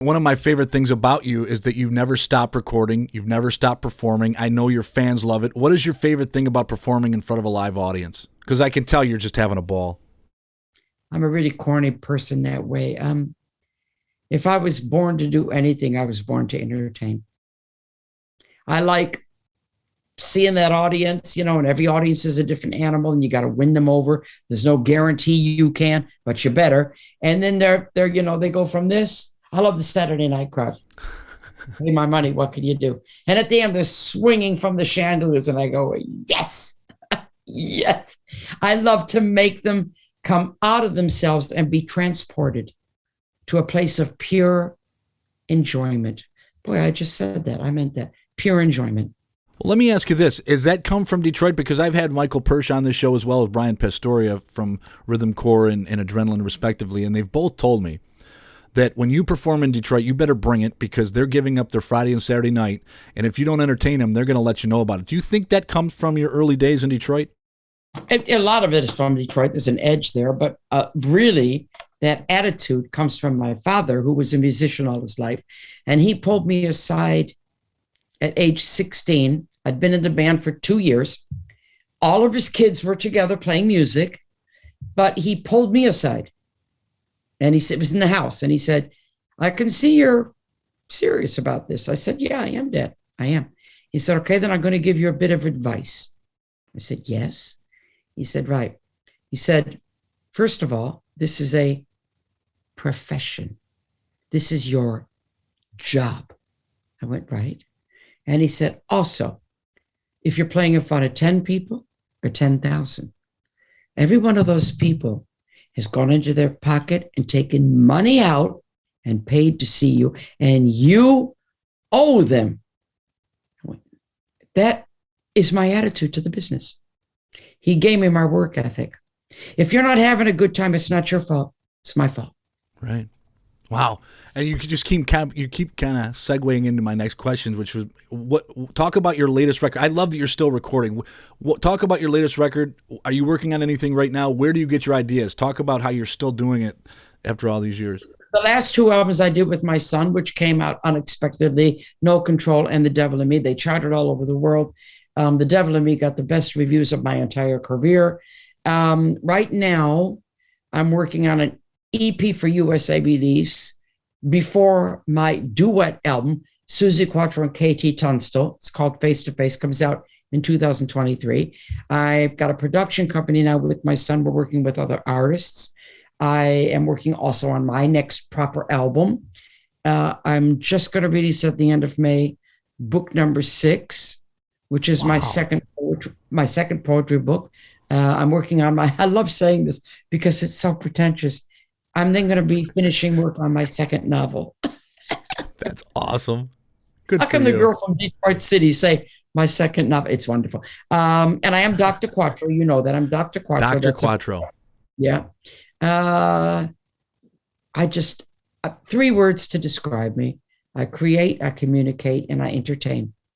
One of my favorite things about you is that you've never stopped recording. You've never stopped performing. I know your fans love it. What is your favorite thing about performing in front of a live audience? Because I can tell you're just having a ball. I'm a really corny person that way. If I was born to do anything, I was born to entertain. I like seeing that audience, and every audience is a different animal and you got to win them over. There's no guarantee you can, but you better. And then they're they go from this. I love the Saturday night crowd. Pay my money. What can you do? And at the end, they're swinging from the chandeliers and I go, yes, yes. I love to make them come out of themselves and be transported to a place of pure enjoyment. Boy, I just said that. I meant that. Pure enjoyment. Well, let me ask you this. Is that come from Detroit? Because I've had Michael Persh on this show as well as Brian Pastoria from Rhythm Corps and Adrenaline, respectively, and they've both told me that when you perform in Detroit, you better bring it because they're giving up their Friday and Saturday night, and if you don't entertain them, they're going to let you know about it. Do you think that comes from your early days in Detroit? A lot of it is from Detroit. There's an edge there, but really that attitude comes from my father, who was a musician all his life, and he pulled me aside at age 16. I'd been in the band for 2 years. All of his kids were together playing music, but he pulled me aside. And he said, it was in the house. And he said, I can see you're serious about this. I said, yeah, I am, Dad. I am. He said, okay, then I'm going to give you a bit of advice. I said, yes. He said, right. He said, first of all, this is a profession. This is your job. I went, right. And he said, also, if you're playing in front of 10 people or 10,000, every one of those people has gone into their pocket and taken money out and paid to see you, and you owe them. That is my attitude to the business. He gave me my work ethic. If you're not having a good time, it's not your fault. It's my fault. Right. Wow. And you keep kind of segueing into my next question, which was talk about your latest record. I love that you're still recording. Talk about your latest record. Are you working on anything right now? Where do you get your ideas? Talk about how you're still doing it after all these years. The last 2 albums I did with my son, which came out unexpectedly, No Control and The Devil in Me. They charted all over the world. The Devil in Me got the best reviews of my entire career. Right now, I'm working on an EP for USA release before my duet album, Suzi, Quatro, and KT Tunstall. It's called Face to Face, comes out in 2023. I've got a production company now with my son. We're working with other artists. I am working also on my next proper album. I'm just going to release at the end of May book number 6, which is my second poetry book. I'm working on I love saying this because it's so pretentious. I'm then going to be finishing work on my second novel. That's awesome. Good. How can the girl from Detroit City say my second novel? It's wonderful. And I am Dr. Quatro. You know that I'm Dr. Quatro. Dr. Quatro. Yeah. I just 3 words to describe me. I create, I communicate, and I entertain.